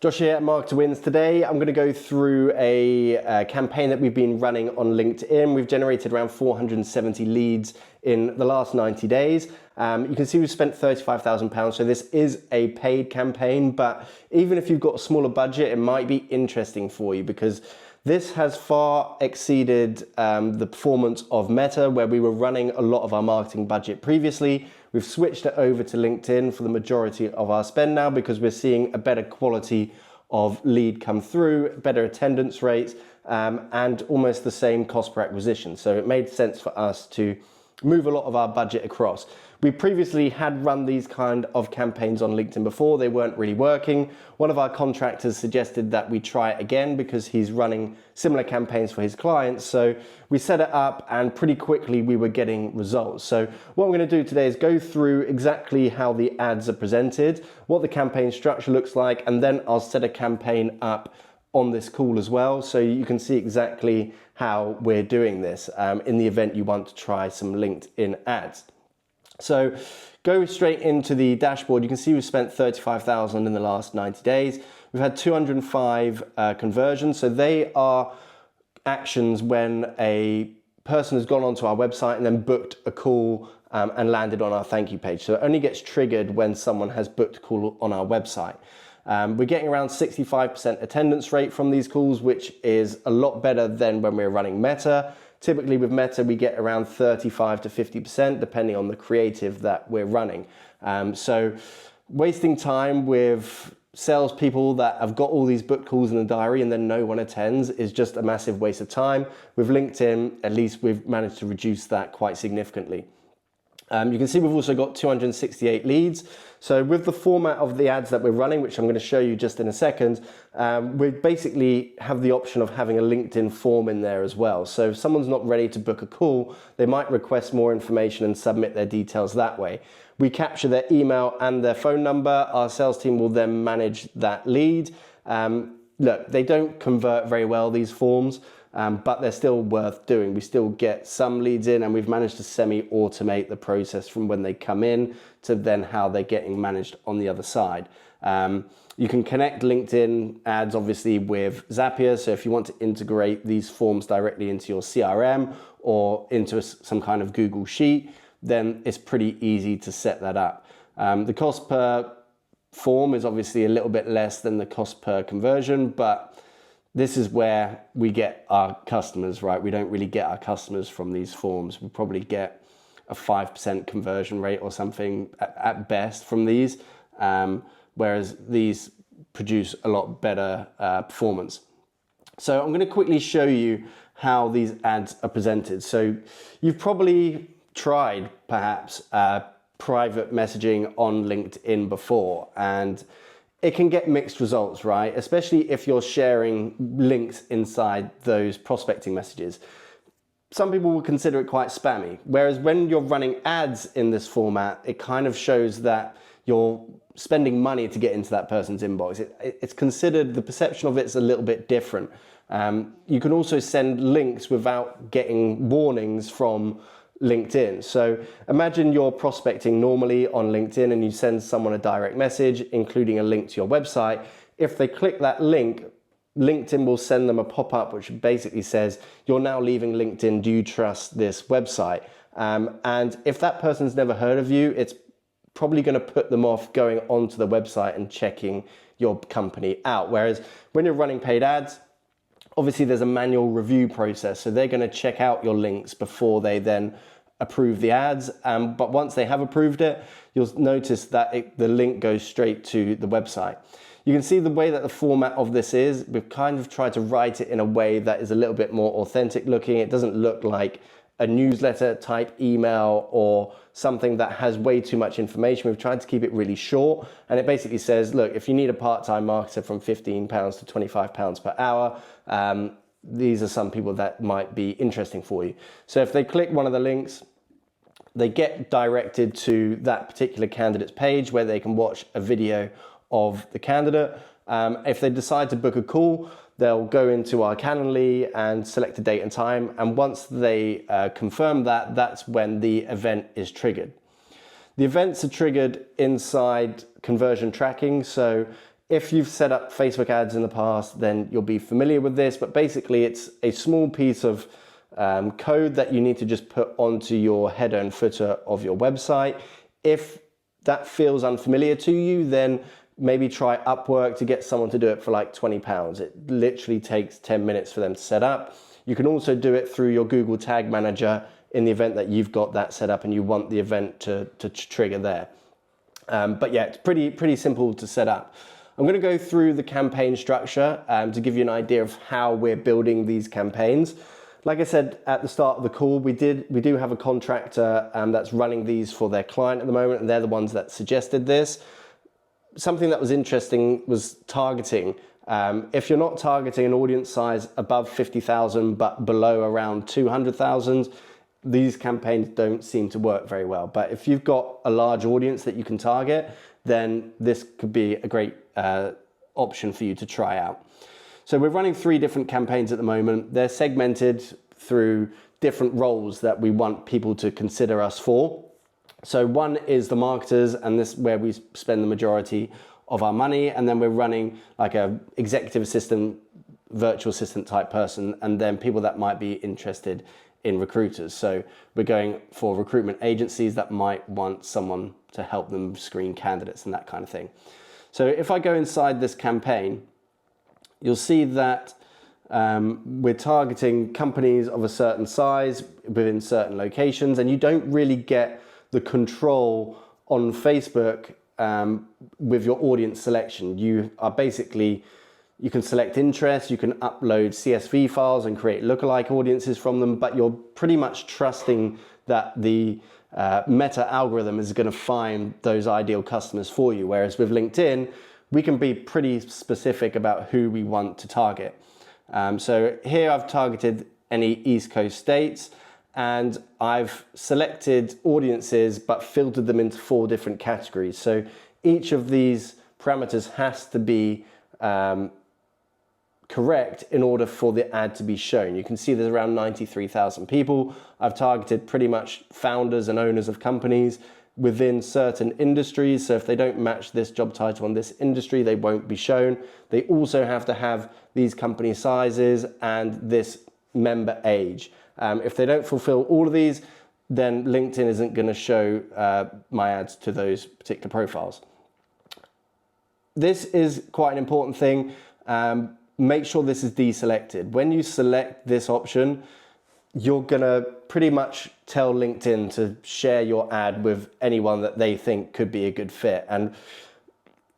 Josh here at Marketer Wins. Today I'm going to go through a campaign that we've been running on LinkedIn. We've generated around 470 leads in the last 90 days. You can see we've spent £35,000, so this is a paid campaign, but even if you've got a smaller budget, it might be interesting for you because this has far exceeded the performance of Meta, where we were running a lot of our marketing budget previously. We've switched it over to LinkedIn for the majority of our spend now because we're seeing a better quality of lead come through, better attendance rates, and almost the same cost per acquisition. So it made sense for us to move a lot of our budget across. We previously had run these kind of campaigns on LinkedIn before. They weren't really working. One of our contractors suggested that we try it again because he's running similar campaigns for his clients. So we set it up and pretty quickly we were getting results. So what I'm going to do today is go through exactly how the ads are presented, what the campaign structure looks like, and then I'll set a campaign up on this call as well, so you can see exactly how we're doing this in the event you want to try some LinkedIn ads. So go straight into the dashboard. You can see we've spent 35,000 in the last 90 days. We've had 205 conversions. So they are actions when a person has gone onto our website and then booked a call and landed on our thank you page. So it only gets triggered when someone has booked a call on our website. We're getting around 65% attendance rate from these calls, which is a lot better than when we're running Meta. Typically with Meta, we get around 35 to 50%, depending on the creative that we're running. So wasting time with salespeople that have got all these booked calls in the diary and then no one attends is just a massive waste of time. With LinkedIn, at least we've managed to reduce that quite significantly. You can see we've also got 268 leads. So with the format of the ads that we're running, which I'm going to show you just in a second, we basically have the option of having a LinkedIn form in there as well. So if someone's not ready to book a call, they might request more information and submit their details that way. We capture their email and their phone number. Our sales team will then manage that lead. Look, they don't convert very well, these forms. But they're still worth doing. We still get some leads in and we've managed to semi-automate the process from when they come in to then how they're getting managed on the other side. You can connect LinkedIn ads obviously with Zapier. So if you want to integrate these forms directly into your CRM or into some kind of Google Sheet, then it's pretty easy to set that up. The cost per form is obviously a little bit less than the cost per conversion, but this is where we get our customers, right? We don't really get our customers from these forms. We probably get a 5% conversion rate or something at best from these, whereas these produce a lot better performance. So I'm gonna quickly show you how these ads are presented. So you've probably tried perhaps private messaging on LinkedIn before, and it can get mixed results, right? Especially if you're sharing links inside those prospecting messages. Some people will consider it quite spammy. Whereas when you're running ads in this format, it kind of shows that you're spending money to get into that person's inbox. It's considered, the perception of it's a little bit different. You can also send links without getting warnings from LinkedIn. So imagine you're prospecting normally on LinkedIn and you send someone a direct message, including a link to your website. If they click that link, LinkedIn will send them a pop-up which basically says, you're now leaving LinkedIn, do you trust this website? And if that person's never heard of you, it's probably going to put them off going onto the website and checking your company out. Whereas when you're running paid ads, obviously there's a manual review process, so they're going to check out your links before they then approve the ads. But once they have approved it, you'll notice that the link goes straight to the website. You can see the way that the format of this is. We've kind of tried to write it in a way that is a little bit more authentic looking. It doesn't look like a newsletter type email or something that has way too much information. We've tried to keep it really short, and it basically says, look, if you need a part-time marketer from £15 to £25 per hour, these are some people that might be interesting for you. So if they click one of the links, they get directed to that particular candidate's page where they can watch a video of the candidate. If they decide to book a call, they'll go into our Calendly and select a date and time. And once they confirm that, that's when the event is triggered. The events are triggered inside conversion tracking. So If you've set up Facebook ads in the past, then you'll be familiar with this, but basically it's a small piece of code that you need to just put onto your header and footer of your website. If that feels unfamiliar to you, then maybe try Upwork to get someone to do it for like £20. It literally takes 10 minutes for them to set up. You can also do it through your Google Tag Manager in the event that you've got that set up and you want the event to trigger there. But yeah, it's pretty simple to set up. I'm going to go through the campaign structure to give you an idea of how we're building these campaigns. Like I said at the start of the call, we do have a contractor that's running these for their client at the moment, and they're the ones that suggested this. Something that was interesting was targeting. If you're not targeting an audience size above 50,000 but below around 200,000, these campaigns don't seem to work very well. But if you've got a large audience that you can target, then this could be a great option for you to try out. So we're running 3 different campaigns at the moment. They're segmented through different roles that we want people to consider us for. So one is the marketers, and this is where we spend the majority of our money. And then we're running like a executive assistant, virtual assistant type person, and then people that might be interested in recruiters. So we're going for recruitment agencies that might want someone to help them screen candidates and that kind of thing. So if I go inside this campaign, you'll see that we're targeting companies of a certain size within certain locations, and you don't really get the control on Facebook with your audience selection. You can select interests, you can upload CSV files and create lookalike audiences from them, but you're pretty much trusting that the Meta algorithm is going to find those ideal customers for you. Whereas with LinkedIn, we can be pretty specific about who we want to target. So here I've targeted any East Coast states, and I've selected audiences but filtered them into 4 different categories. So each of these parameters has to be correct in order for the ad to be shown. You can see there's around 93,000 people. I've targeted pretty much founders and owners of companies within certain industries. So if they don't match this job title on this industry, they won't be shown. They also have to have these company sizes and this member age. If they don't fulfill all of these, then LinkedIn isn't going to show my ads to those particular profiles. This is quite an important thing. Make sure this is deselected. When you select this option, you're gonna pretty much tell LinkedIn to share your ad with anyone that they think could be a good fit. And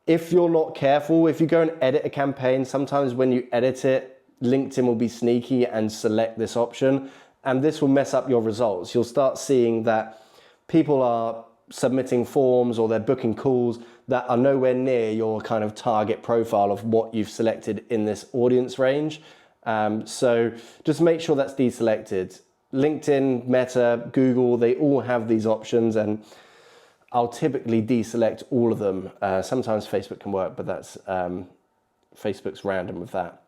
if you're not careful, if you go and edit a campaign, sometimes when you edit it, LinkedIn will be sneaky and select this option, and this will mess up your results. You'll start seeing that people are submitting forms or they're booking calls that are nowhere near your kind of target profile of what you've selected in this audience range. So just make sure that's deselected. LinkedIn, Meta, Google, they all have these options, and I'll typically deselect all of them. Sometimes Facebook can work, but that's Facebook's random with that.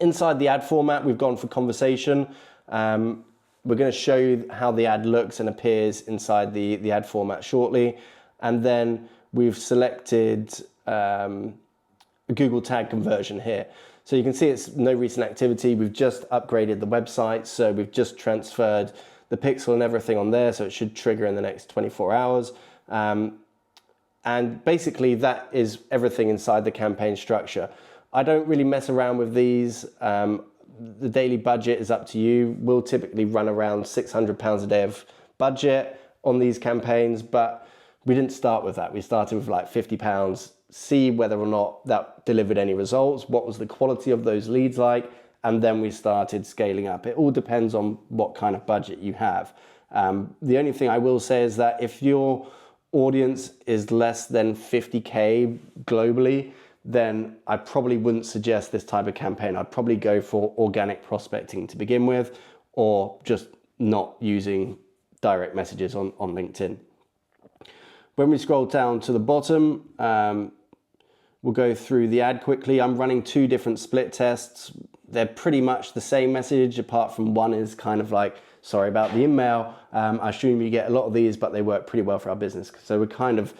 Inside the ad format, we've gone for conversation. We're going to show you how the ad looks and appears inside the ad format shortly. And then we've selected Google tag conversion here. So you can see it's no recent activity. We've just upgraded the website. So we've just transferred the pixel and everything on there. So it should trigger in the next 24 hours. And basically that is everything inside the campaign structure. I don't really mess around with these. The daily budget is up to you. We'll typically run around £600 a day of budget on these campaigns, but we didn't start with that. We started with like £50, see whether or not that delivered any results, what was the quality of those leads like, and then we started scaling up. It all depends on what kind of budget you have. The only thing I will say is that if your audience is less than 50K globally, then I probably wouldn't suggest this type of campaign. I'd probably go for organic prospecting to begin with, or just not using direct messages on LinkedIn. When we scroll down to the bottom, we'll go through the ad quickly. I'm running 2 different split tests. They're pretty much the same message, apart from one is kind of like, sorry about the InMail. I assume you get a lot of these, but they work pretty well for our business. So we're kind of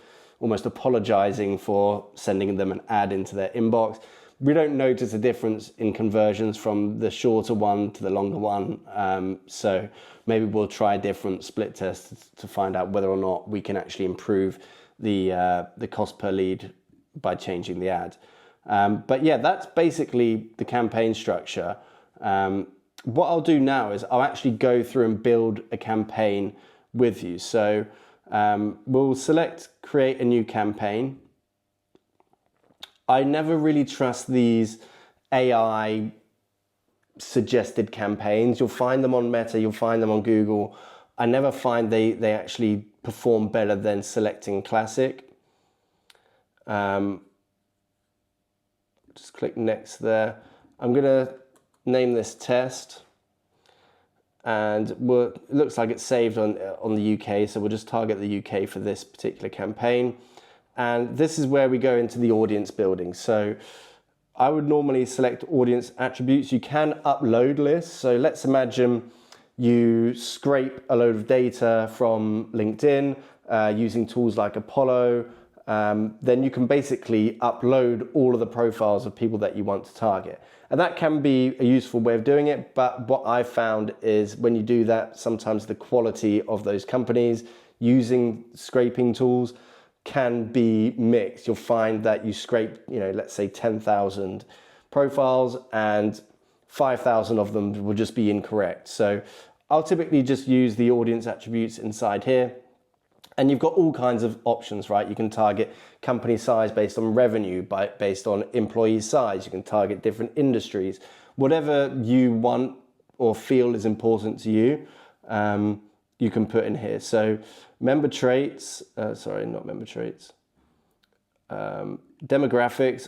almost apologizing for sending them an ad into their inbox. We don't notice a difference in conversions from the shorter one to the longer one. So maybe we'll try a different split test to find out whether or not we can actually improve the cost per lead by changing the ad. But yeah, that's basically the campaign structure. What I'll do now is I'll actually go through and build a campaign with you. So we'll select create a new campaign. I never really trust these AI suggested campaigns. You'll find them on Meta, you'll find them on Google. I never find they actually perform better than selecting classic. Just click next there. I'm gonna name this test, and it looks like it's saved on the UK, so we'll just target the UK for this particular campaign. And this is where we go into the audience building. So I would normally select audience attributes. You can upload lists. So let's imagine you scrape a load of data from LinkedIn using tools like Apollo. Then you can basically upload all of the profiles of people that you want to target. And that can be a useful way of doing it. But what I've found is when you do that, sometimes the quality of those companies using scraping tools can be mixed. You'll find that you scrape, let's say 10,000 profiles and 5,000 of them will just be incorrect. So I'll typically just use the audience attributes inside here. And you've got all kinds of options, right? You can target company size based on revenue, based on employee size. You can target different industries. Whatever you want or feel is important to you, you can put in here. So member traits, demographics,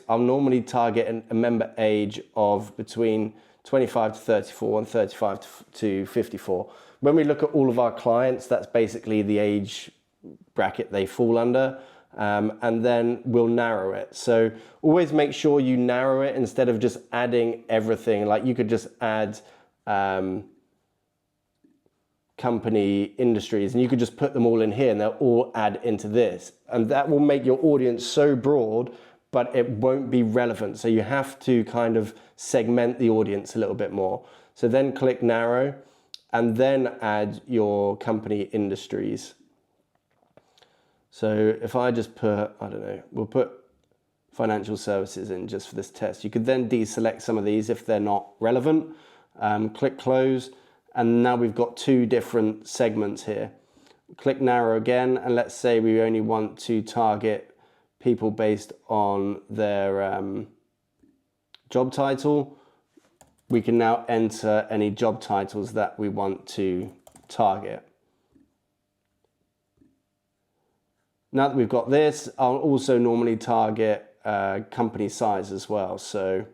I'll normally target a member age of between 25 to 34 and 35 to 54. When we look at all of our clients, that's basically the age bracket they fall under, and then we'll narrow it. So always make sure you narrow it instead of just adding everything. Like you could just add company industries and you could just put them all in here and they'll all add into this, and that will make your audience so broad but it won't be relevant. So you have to kind of segment the audience a little bit more. So then click narrow and then add your company industries. So if I just put, we'll put financial services in just for this test. You could then deselect some of these if they're not relevant. Click close. And now we've got two different segments here. Click narrow again, and let's say we only want to target people based on their job title. We can now enter any job titles that we want to target. Now that we've got this, I'll also normally target company size as well. So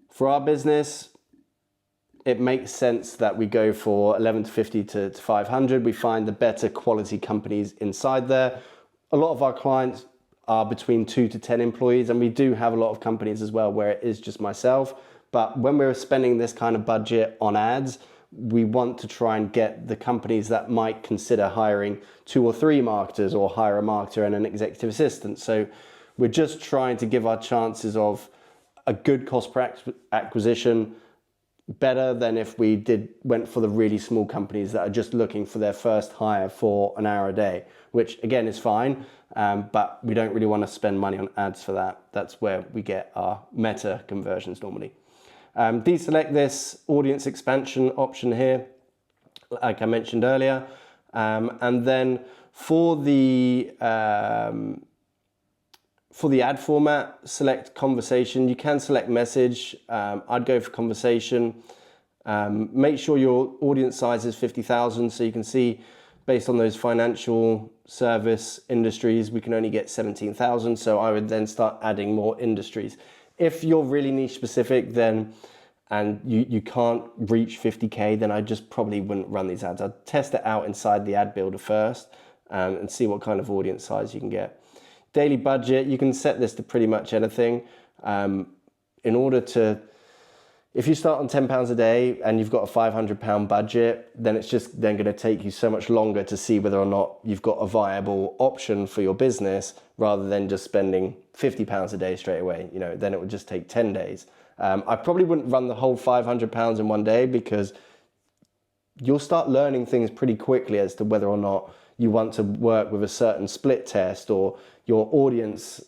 for our business, it makes sense that we go for 11 to 50 to 500. We find the better quality companies inside there. A lot of our clients are between 2 to 10 employees, and we do have a lot of companies as well where it is just myself. But when we're spending this kind of budget on ads, we want to try and get the companies that might consider hiring 2 or 3 marketers or hire a marketer and an executive assistant. So we're just trying to give our chances of a good cost per acquisition better than if we went for the really small companies that are just looking for their first hire for an hour a day, which again is fine, but we don't really want to spend money on ads for that. That's where we get our meta conversions normally. Deselect this audience expansion option here, like I mentioned earlier, and then for the ad format, select conversation. You can select message. I'd go for conversation. Make sure your audience size is 50,000. So you can see based on those financial service industries, we can only get 17,000. So I would then start adding more industries. If you're really niche specific and you can't reach 50K, then I just probably wouldn't run these ads. I'd test it out inside the ad builder first and see what kind of audience size you can get. Daily budget, you can set this to pretty much anything. In order to If you start on £10 a day and you've got a £500 budget, then it's just then going to take you so much longer to see whether or not you've got a viable option for your business, rather than just spending £50 a day straight away. You know, then it would just take 10 days. I probably wouldn't run the whole £500 in one day, because you'll start learning things pretty quickly as to whether or not you want to work with a certain split test, or your audience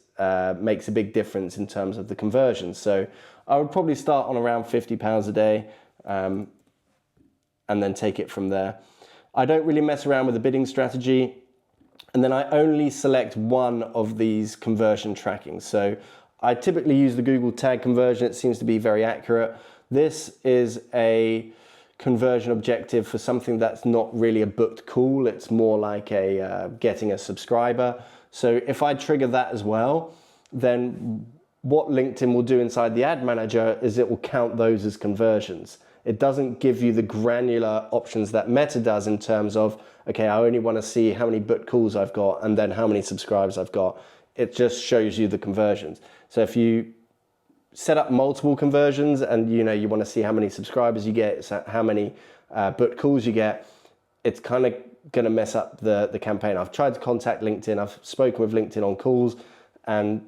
makes a big difference in terms of the conversion. So I would probably start on around £50 a day, and then take it from there. I don't really mess around with the bidding strategy, and then I only select one of these conversion tracking. So I typically use the Google tag conversion. It seems to be very accurate. This is a conversion objective for something that's not really a booked call. It's more like a getting a subscriber. So if I trigger that as well, then what LinkedIn will do inside the ad manager is it will count those as conversions. It doesn't give you the granular options that Meta does in terms of, okay, I only want to see how many booked calls I've got and then how many subscribers I've got. It just shows you the conversions. So if you set up multiple conversions and you want to see how many subscribers you get, how many booked calls you get, it's kind of going to mess up the campaign. I've tried to contact LinkedIn. I've spoken with LinkedIn on calls, and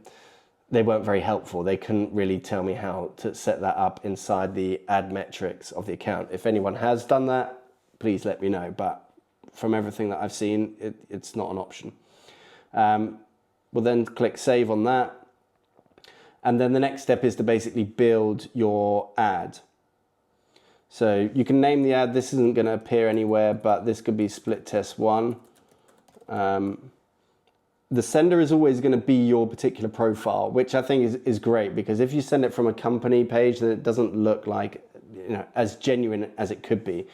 they weren't very helpful. They couldn't really tell me how to set that up inside the ad metrics of the account. If anyone has done that, please let me know. But from everything that I've seen, it's not an option. We'll then click save on that. And then the next step is to basically build your ad. So you can name the ad. This isn't going to appear anywhere, but this could be split test 1. The sender is always going to be your particular profile, which I think is great, because if you send it from a company page, then it doesn't look like as genuine as it could be.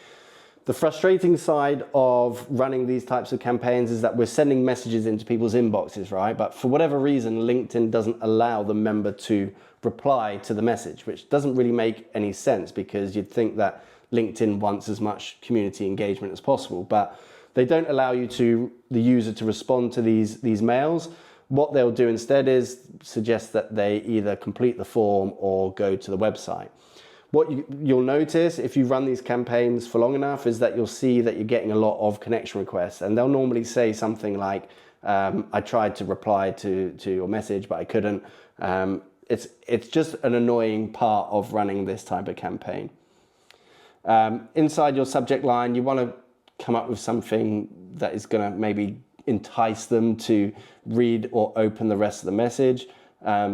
The frustrating side of running these types of campaigns is that we're sending messages into people's inboxes, right? But for whatever reason, LinkedIn doesn't allow the member to reply to the message, which doesn't really make any sense, because you'd think that LinkedIn wants as much community engagement as possible, but they don't allow the user to respond to these mails. What they'll do instead is suggest that they either complete the form or go to the website. What you'll notice if you run these campaigns for long enough is that you'll see that you're getting a lot of connection requests, and they'll normally say something like, I tried to reply to your message, but I couldn't. It's just an annoying part of running this type of campaign. Inside your subject line, you want to come up with something that is going to maybe entice them to read or open the rest of the message.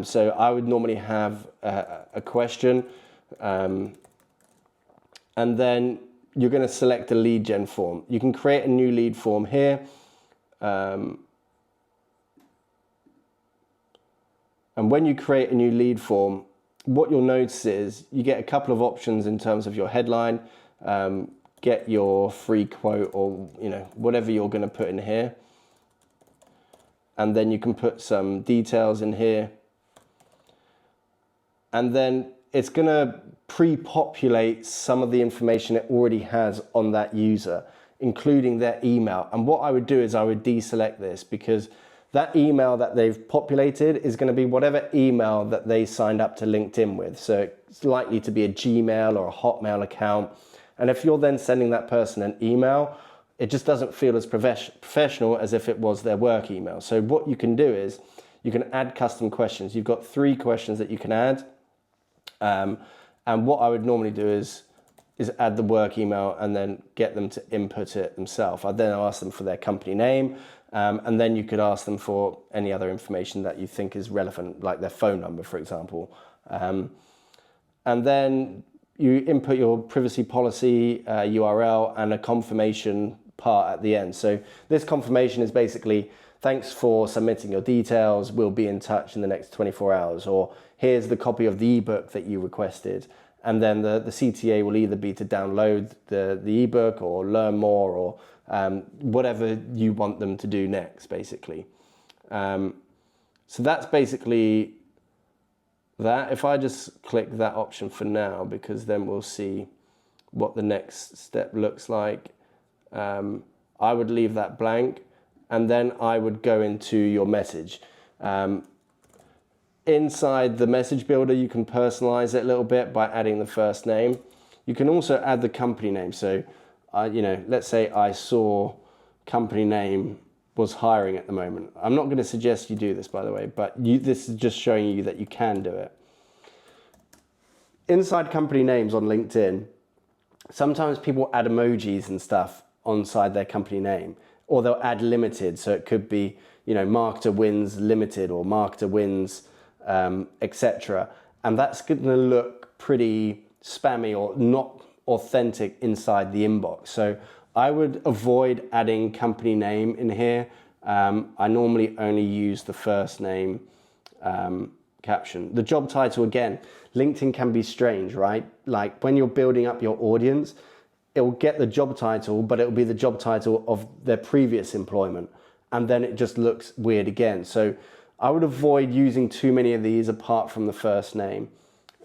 So I would normally have a question, and then you're going to select a lead gen form. You can create a new lead form here. And when you create a new lead form, what you'll notice is you get a couple of options in terms of your headline. Get your free quote, or whatever you're going to put in here, and then you can put some details in here, and then it's going to pre-populate some of the information it already has on that user, including their email. And what I would do is I would deselect this, because that email that they've populated is going to be whatever email that they signed up to LinkedIn with. So it's likely to be a Gmail or a Hotmail account. And if you're then sending that person an email, it just doesn't feel as professional as if it was their work email. So what you can do is you can add custom questions. You've got 3 questions that you can add. And what I would normally do is add the work email and then get them to input it themselves. I'd then ask them for their company name, and then you could ask them for any other information that you think is relevant, like their phone number, for example. And then you input your privacy policy URL and a confirmation part at the end. So this confirmation is basically, thanks for submitting your details, we'll be in touch in the next 24 hours, or here's the copy of the ebook that you requested. And then the CTA will either be to download the ebook or learn more, or whatever you want them to do next, basically. So that's basically that. If I just click that option for now, because then we'll see what the next step looks like. I would leave that blank, and then I would go into your message. Inside the message builder, you can personalize it a little bit by adding the first name. You can also add the company name. So, let's say I saw company name was hiring at the moment. I'm not going to suggest you do this, by the way, but this is just showing you that you can do it. Inside company names on LinkedIn, sometimes people add emojis and stuff onside their company name, or they'll add limited. So it could be, marketer wins limited or marketer wins, etc. And that's going to look pretty spammy or not authentic inside the inbox. So I would avoid adding company name in here. I normally only use the first name caption. The job title, again, LinkedIn can be strange, right? Like when you're building up your audience, it will get the job title, but it will be the job title of their previous employment. And then it just looks weird again. So I would avoid using too many of these apart from the first name.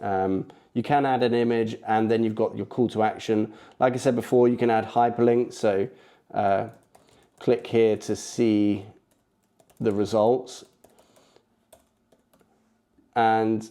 You can add an image, and then you've got your call to action. Like I said before, you can add hyperlinks. So click here to see the results. And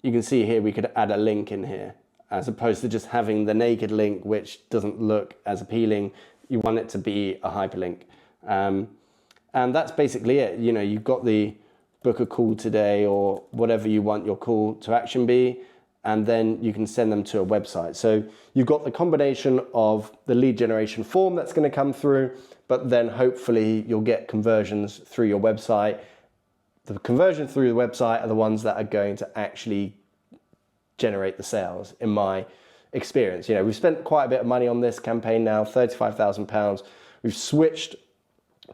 you can see here we could add a link in here, as opposed to just having the naked link, which doesn't look as appealing. You want it to be a hyperlink. And that's basically it. You've got the book a call today or whatever you want your call to action be, and then you can send them to a website. So you've got the combination of the lead generation form that's going to come through, but then hopefully you'll get conversions through your website. The conversions through the website are the ones that are going to actually generate the sales, in my experience. We've spent quite a bit of money on this campaign now, £35,000. We've switched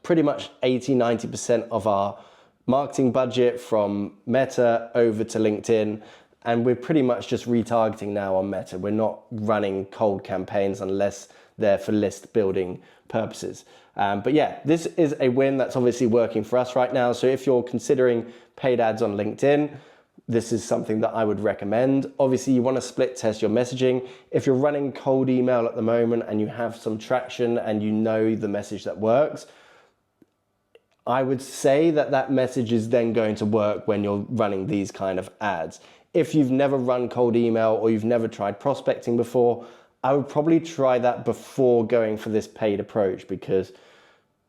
pretty much 80-90% of our marketing budget from Meta over to LinkedIn, and we're pretty much just retargeting now on Meta. We're not running cold campaigns unless they're for list building purposes. But yeah, this is a win that's obviously working for us right now. So if you're considering paid ads on LinkedIn, this is something that I would recommend. Obviously, you want to split test your messaging. If you're running cold email at the moment and you have some traction and you know the message that works, I would say that message is then going to work when you're running these kind of ads. If you've never run cold email or you've never tried prospecting before, I would probably try that before going for this paid approach, because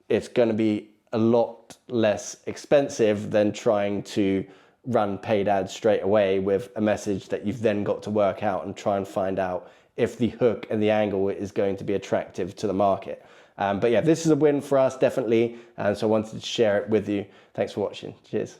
it's going to be a lot less expensive than trying to run paid ads straight away with a message that you've then got to work out and try and find out if the hook and the angle is going to be attractive to the market. But yeah, this is a win for us, definitely. And so I wanted to share it with you. Thanks for watching. Cheers.